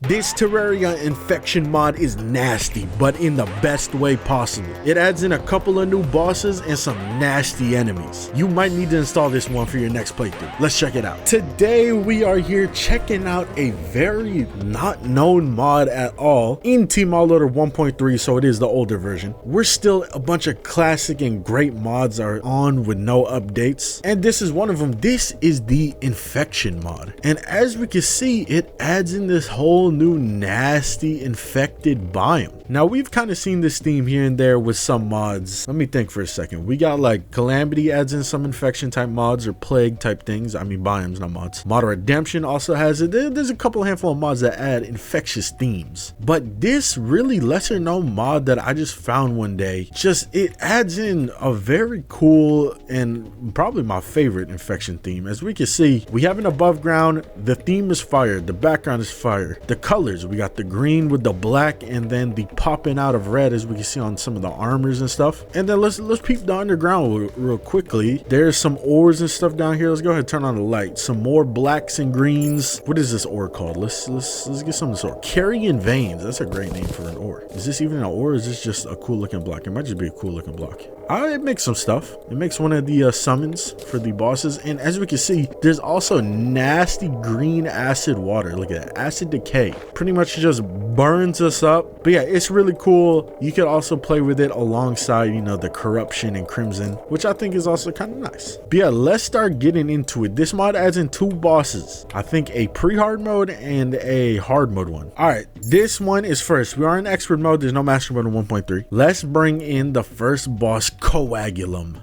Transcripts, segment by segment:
This Terraria infection mod is nasty, but in the best way possible. It adds in a couple of new bosses and some nasty enemies. You might need to install this one for your next playthrough. Let's check it out. Today we are here checking out a very not known mod at all in Team All Loader 1.3, so it is the older version. We're still a bunch of classic and great mods are on with no updates, and this is one of them. This is the infection mod, and as we can see, it adds in this whole new nasty infected biome. Now we've kind of seen this theme here and there with some mods. Let me think for a second. We got like Calamity adds in some infection type mods or plague type things. I mean biomes, not mods. Mod Redemption also has it. There's a couple handful of mods that add infectious themes, but this really lesser known mod that I just found one day, just it adds in a very cool and probably my favorite infection theme. As we can see, we have an above ground. The theme is fire. The background is fire. The colors, we got the green with the black and then the popping out of red, as we can see on some of the armors and stuff. And then let's peep the underground real quickly. There's some ores and stuff down here. Let's go ahead and turn on the light. Some more blacks and greens. What is this ore called? Let's get some of this ore. Carrion veins. That's a great name for an ore. Is this even an ore, or is this just a cool looking block? It might just be a cool looking block. It makes some stuff. It makes one of the summons for the bosses. And as we can see, there's also nasty green acid water. Look at that. Acid decay. Pretty much just burns us up. But yeah, it's really cool. You could also play with it alongside, you know, the corruption and crimson, which I think is also kind of nice. But yeah, let's start getting into it. This mod adds in two bosses. I think a pre-hard mode and a hard mode one. All right, this one is first. We are in expert mode. There's no master mode in 1.3. Let's bring in the first boss, Coagulum.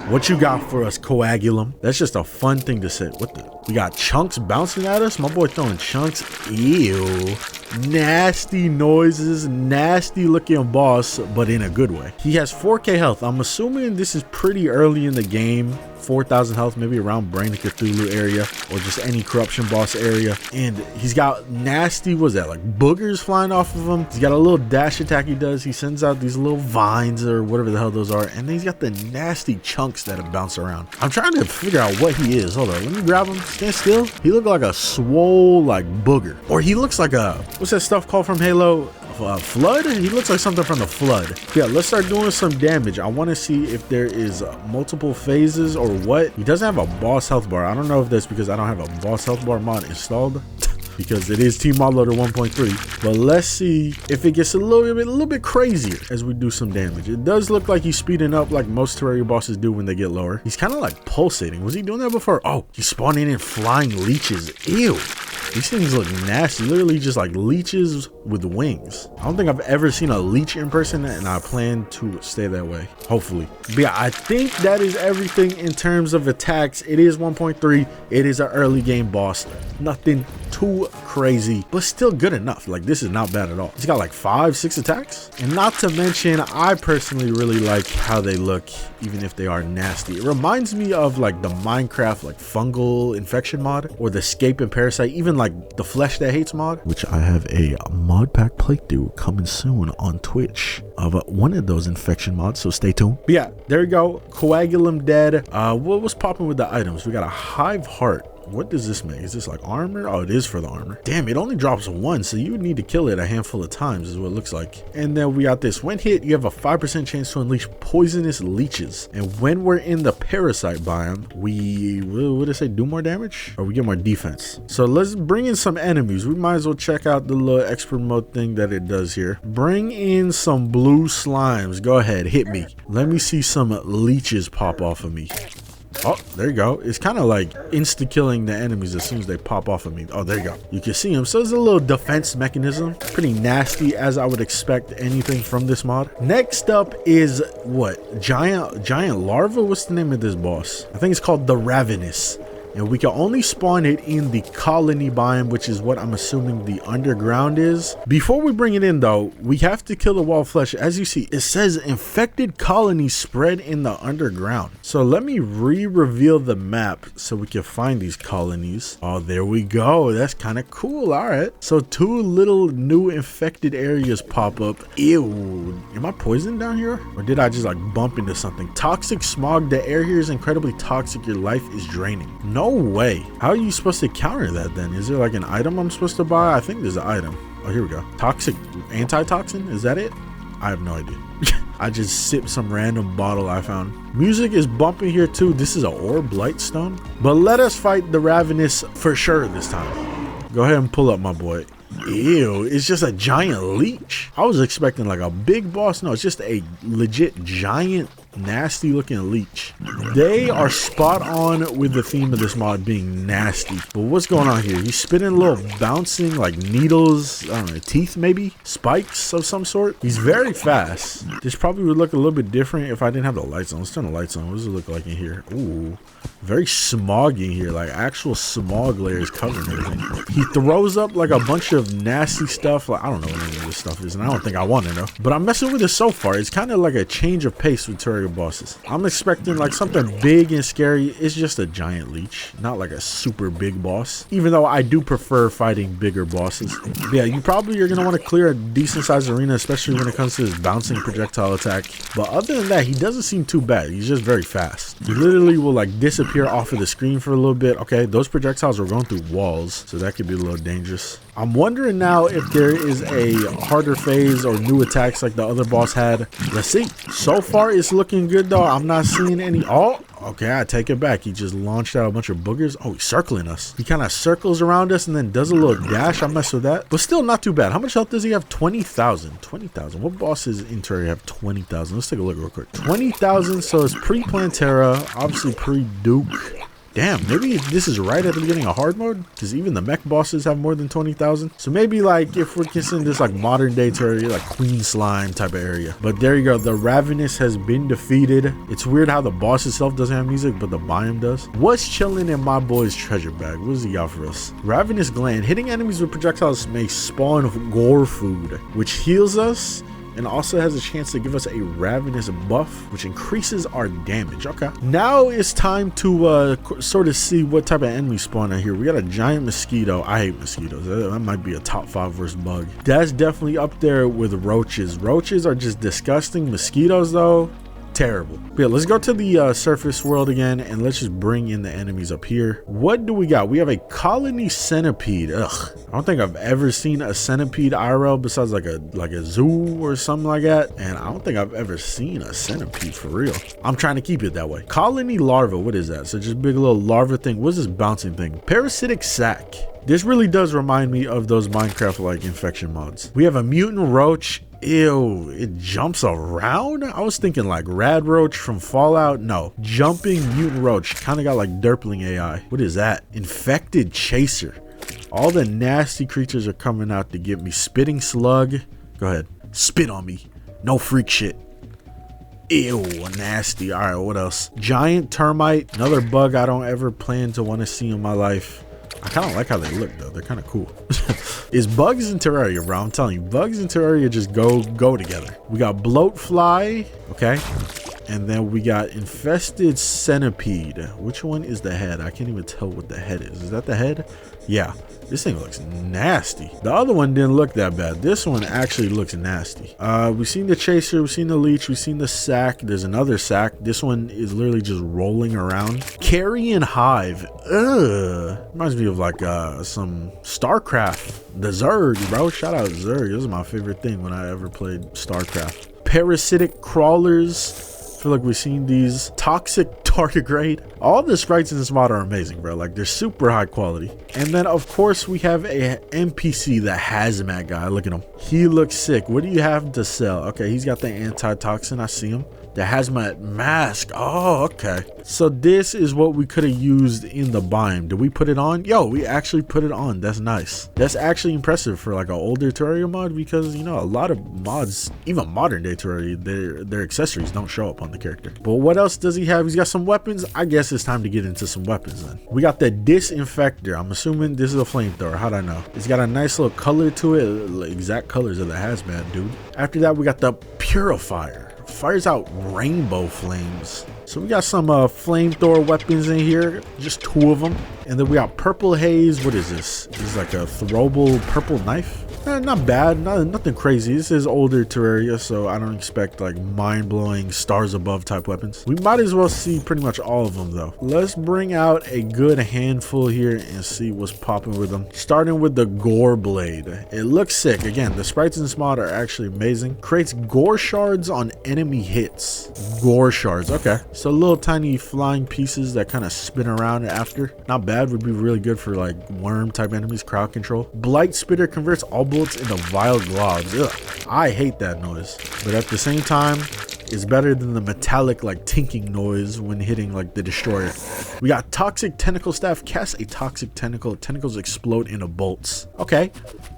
What you got for us, Coagulum? That's just a fun thing to say. What the? We got chunks bouncing at us. My boy throwing chunks. Ew. Nasty noises. Nasty looking boss, but in a good way. He has 4K health. I'm assuming this is pretty early in the game. 4,000 health, maybe around Brain of Cthulhu area or just any corruption boss area. And he's got nasty, what's that, like boogers flying off of him. He's got a little dash attack he does. He sends out these little vines or whatever the hell those are, and then he's got the nasty chunks that bounce around. I'm trying to figure out what he is. Hold on, let me grab him. Stand still. He looks like a swole like booger, or he looks like a, what's that stuff called from Halo? Flood? He looks like something from the Flood. Yeah, let's start doing some damage. I want to see if there is multiple phases or what. He doesn't have a boss health bar. I don't know if that's because I don't have a boss health bar mod installed because it is Team All Loader 1.3. But let's see if it gets a little bit crazier as we do some damage. It does look like he's speeding up like most Terraria bosses do when they get lower. He's kind of like pulsating. Was he doing that before? Oh, he's spawning in flying leeches. Ew. These things look nasty, literally just like leeches with wings. I don't think I've ever seen a leech in person, and I plan to stay that way, hopefully. But yeah, I think that is everything in terms of attacks. It is 1.3. It is an early game boss. Nothing too crazy, but still good enough. Like, this is not bad at all. He's got like 5-6 attacks. And not to mention, I personally really like how they look, even if they are nasty. It reminds me of like the Minecraft like fungal infection mod, or the escape and parasite, even like the Flesh That Hates mod, which I have a mod pack playthrough coming soon on Twitch of one of those infection mods, so stay tuned. But yeah, there we go. Coagulum dead. What was popping with the items? We got a hive heart. What does this make? Is this like armor? Oh, it is for the armor. Damn, it only drops one, so you would need to kill it a handful of times is what it looks like. And then we got this. When hit, you have a 5% chance to unleash poisonous leeches. And when we're in the parasite biome, we, what did it say, do more damage? Or we get more defense. So let's bring in some enemies. We might as well check out the little expert mode thing that it does here. Bring in some blue slimes. Go ahead, hit me. Let me see some leeches pop off of me. Oh, there you go. It's kind of like insta-killing the enemies as soon as they pop off of me. Oh, there you go. You can see them. So there's a little defense mechanism. Pretty nasty, as I would expect anything from this mod. Next up is what? Giant larva? What's the name of this boss? I think it's called the Ravenous. And we can only spawn it in the colony biome, which is what I'm assuming the underground is. Before we bring it in though, we have to kill the wall flesh. As you see, it says infected colonies spread in the underground. So let me re-reveal the map so we can find these colonies. Oh, there we go. That's kind of cool. All right. So 2 little new infected areas pop up. Ew. Am I poisoned down here? Or did I just like bump into something? Toxic smog. The air here is incredibly toxic. Your life is draining. No way. How are you supposed to counter that then? Is there like an item I'm supposed to buy? I think there's an item. Oh, here we go. Toxic antitoxin, is that it? I have no idea. I just sipped some random bottle I found. Music is bumping here too. This is an orb Blightstone. But let us fight the Ravenous for sure this time. Go ahead and pull up, my boy. Ew, it's just a giant leech. I was expecting like a big boss. No, it's just a legit giant nasty looking leech. They are spot on with the theme of this mod being nasty. But what's going on here? He's spitting little bouncing like needles, I don't know, teeth maybe? Spikes of some sort. He's very fast. This probably would look a little bit different if I didn't have the lights on. Let's turn the lights on. What does it look like in here? Ooh, very smoggy here, like actual smog layers covering everything. He throws up like a bunch of nasty stuff. Like I don't know what any of this stuff is, and I don't think I want to know. But I'm messing with it so far. It's kind of like a change of pace with Terraria bosses. I'm expecting like something big and scary. It's just a giant leech, not like a super big boss, even though I do prefer fighting bigger bosses. But yeah, you probably are gonna want to clear a decent sized arena, especially when it comes to his bouncing projectile attack. But other than that, he doesn't seem too bad. He's just very fast. He literally will like disappear off of the screen for a little bit. Okay, those projectiles are going through walls, so that could be a little dangerous. I'm wondering now if there is a harder phase or new attacks like the other boss had. Let's see. So far it's looking good though. I'm not seeing any. Oh, okay, I take it back. He just launched out a bunch of boogers. Oh, he's circling us. He kind of circles around us and then does a little dash. I mess with that, but still not too bad. How much health does he have? 20,000. 20,000. What bosses in Terraria have 20,000? Let's take a look real quick. 20,000. So it's pre-Plantera, obviously pre-Duke. Damn, maybe this is right at the beginning of hard mode, because even the mech bosses have more than 20,000. So maybe like if we're considering this like modern day Terraria, like Queen Slime type of area. But there you go, the Ravenous has been defeated. It's weird how the boss itself doesn't have music, but the biome does. What's chilling in my boy's treasure bag? What does he got for us? Ravenous Gland. Hitting enemies with projectiles may spawn gore food, which heals us and also has a chance to give us a Ravenous buff, which increases our damage. Okay, now it's time to sort of see what type of enemy spawn out here. We got a giant mosquito. I hate mosquitoes. That might be a top 5 worst bug. That's definitely up there with roaches. Roaches are just disgusting. Mosquitoes though, terrible. But yeah, let's go to the surface world again and let's just bring in the enemies up here. What do we got? We have a colony centipede. Ugh, I don't think I've ever seen a centipede IRL besides like a zoo or something like that, and I don't think I've ever seen a centipede for real. I'm trying to keep it that way. Colony larva, what is that? So just big little larva thing. What's this bouncing thing? Parasitic sac. This really does remind me of those Minecraft like infection mods. We have a mutant roach. Ew, it jumps around? I was thinking like Rad Roach from Fallout. No, jumping mutant roach. Kind of got like Derpling AI. What is that? Infected chaser. All the nasty creatures are coming out to get me. Spitting slug. Go ahead. Spit on me. No freak shit. Ew, nasty. All right, what else? Giant termite. Another bug I don't ever plan to want to see in my life. I kind of like how they look though. They're kind of cool. It's bugs in Terraria, bro. I'm telling you, bugs in Terraria just go together. We got bloatfly, okay, and then we got infested centipede. Which one is the head? I can't even tell what the head is. Is that the head? Yeah, this thing looks nasty. The other one didn't look that bad. This one actually looks nasty. We've seen the chaser, we've seen the leech, we've seen the sack. There's another sack. This one is literally just rolling around. Carrion hive. Ugh, reminds me of like some StarCraft. The Zerg, bro. Shout out Zerg. This is my favorite thing when I ever played StarCraft. Parasitic crawlers. I feel like we've seen these. Toxic tardigrade. All the sprites in this mod are amazing, bro. Like they're super high quality. And then of course we have a NPC, the hazmat guy. Look at him. He looks sick. What do you have to sell? Okay, he's got the antitoxin. I see him. The hazmat mask. Oh, okay. So this is what we could have used in the biome. Did we put it on? Yo, we actually put it on. That's nice. That's actually impressive for like an older Terraria mod, because you know a lot of mods, even modern day Terraria, their accessories don't show up on the character. But what else does he have? He's got some weapons. I guess it's time to get into some weapons then. We got the disinfector. I'm assuming this is a flamethrower. How'd I know? It's got a nice little color to it, like exact colors of the hazmat dude. After that, we got the purifier. Fires out rainbow flames. So we got some flamethrower weapons in here, just 2 of them. And then we got purple haze. What is this? This is like a throwable purple knife. Not bad, nothing crazy. This is older Terraria, so I don't expect like mind-blowing stars above type weapons. We might as well see pretty much all of them though. Let's bring out a good handful here and see what's popping with them. Starting with the Gore Blade. It looks sick. Again, the sprites in this mod are actually amazing. Creates gore shards on enemy hits. Gore shards, okay. So little tiny flying pieces that kind of spin around after. Not bad, would be really good for like worm type enemies, crowd control. Blight Spitter converts all bullets into vile globs. Ugh, I hate that noise, but at the same time it's better than the metallic like tinking noise when hitting like the destroyer. We got Toxic Tentacle Staff. Cast a toxic tentacle. Tentacles explode into bolts. Okay,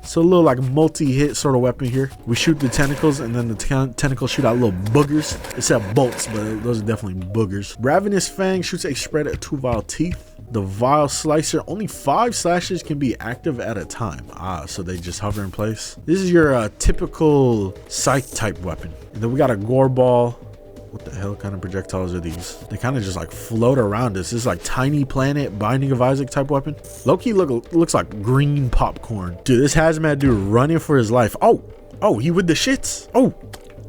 so a little like multi-hit sort of weapon here. We shoot the tentacles and then the tentacles shoot out little boogers. It said bolts, but those are definitely boogers. Ravenous Fang shoots a spread of 2 vile teeth. The Vile Slicer, only 5 slashes can be active at a time. So they just hover in place. This is your typical scythe type weapon. And then we got a Gore Ball. What the hell kind of projectiles are these? They kind of just like float around us. This is like Tiny Planet Binding of Isaac type weapon. Low-key looks like green popcorn. Dude, this hazmat dude running for his life. Oh, he with the shits. Oh,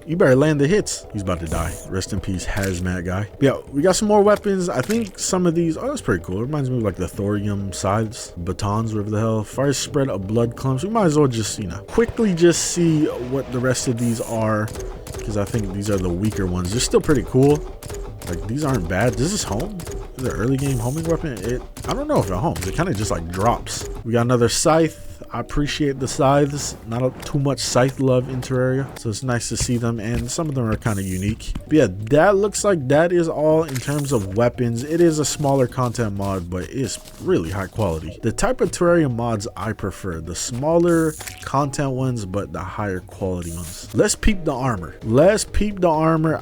you better land the hits. He's about to die. Rest in peace, hazmat guy. Yeah, we got some more weapons. I think some of these, that's pretty cool. It reminds me of like the thorium scythes, batons, whatever the hell. Fire spread of blood clumps. We might as well just, quickly just see what the rest of these are, because I think these are the weaker ones. They're still pretty cool. Like, these aren't bad. This is home. This is an early game homing weapon. I don't know if it homes. It kind of just like drops. We got another scythe. I appreciate the scythes. Not too much scythe love in Terraria, so it's nice to see them, and some of them are kind of unique. But yeah, that looks like that is all in terms of weapons. It is a smaller content mod, but it's really high quality. The type of Terraria mods I prefer, the smaller content ones, but the higher quality ones. Let's peep the armor.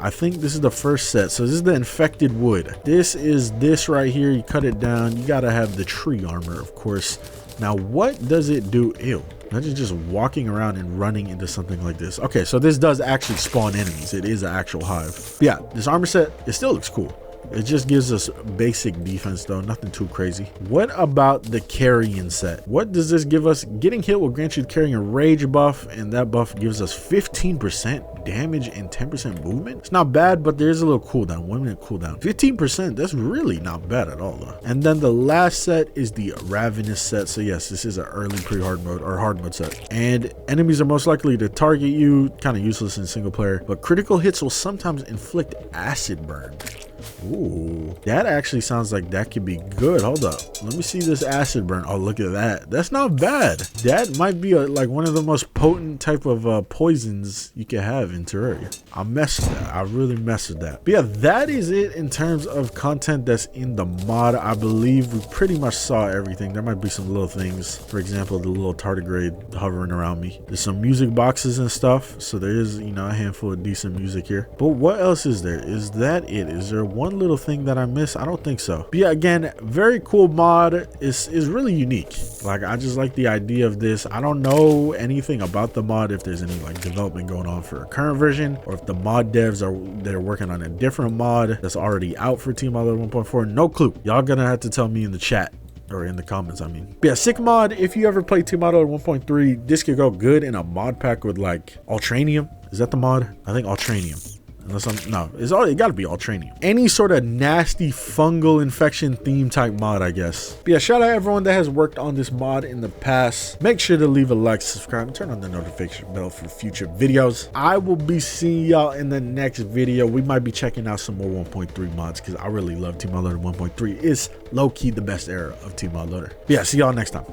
I think this is the first set. So this is the infected wood. This is this right here. You cut it down. You gotta have the tree armor, of course. Now, what does it do? Ew. Imagine just walking around and running into something like this. Okay, so this does actually spawn enemies. It is an actual hive. But yeah, this armor set, it still looks cool. It just gives us basic defense though, nothing too crazy. What about the carrion set? What does this give us? Getting hit will grant you the carrion rage buff, and that buff gives us 15% damage and 10% movement. It's not bad, but there's a little cooldown, 1 minute cooldown. 15%, that's really not bad at all though. And then the last set is the Ravenous set. So yes, this is an early pre-hard mode or hard mode set. And enemies are most likely to target you, kind of useless in single player, but critical hits will sometimes inflict acid burn. Ooh, that actually sounds like that could be good. Hold up, let me see this acid burn. Oh, look at that. That's not bad. That might be like one of the most potent type of poisons you can have in Terraria. I messed with that. I really messed with that. But yeah, that is it in terms of content that's in the mod. I believe we pretty much saw everything. There might be some little things. For example, the little tardigrade hovering around me. There's some music boxes and stuff. So there is, a handful of decent music here. But what else is there? Is that it? Is there one little thing that I missed? I don't think so. But yeah, again, very cool mod. Is really unique. Like, I just like the idea of this. I don't know anything about the mod, if there's any like development going on for a current version, or if the mod devs they're working on a different mod that's already out for TMod 1.4. No clue. Y'all gonna have to tell me in the chat, or in the comments, I mean. But yeah, sick mod. If you ever play TMod 1.3, this could go good in a mod pack with like Ultranium. Is that the mod? I think Ultranium. Unless it gotta be Ultranium. Any sort of nasty fungal infection theme type mod, I guess. But yeah, shout out everyone that has worked on this mod in the past. Make sure to leave a like, subscribe, and turn on the notification bell for future videos. I will be seeing y'all in the next video. We might be checking out some more 1.3 mods, because I really love TMod Loader 1.3. It's low-key the best era of TMod Loader. But yeah, see y'all next time.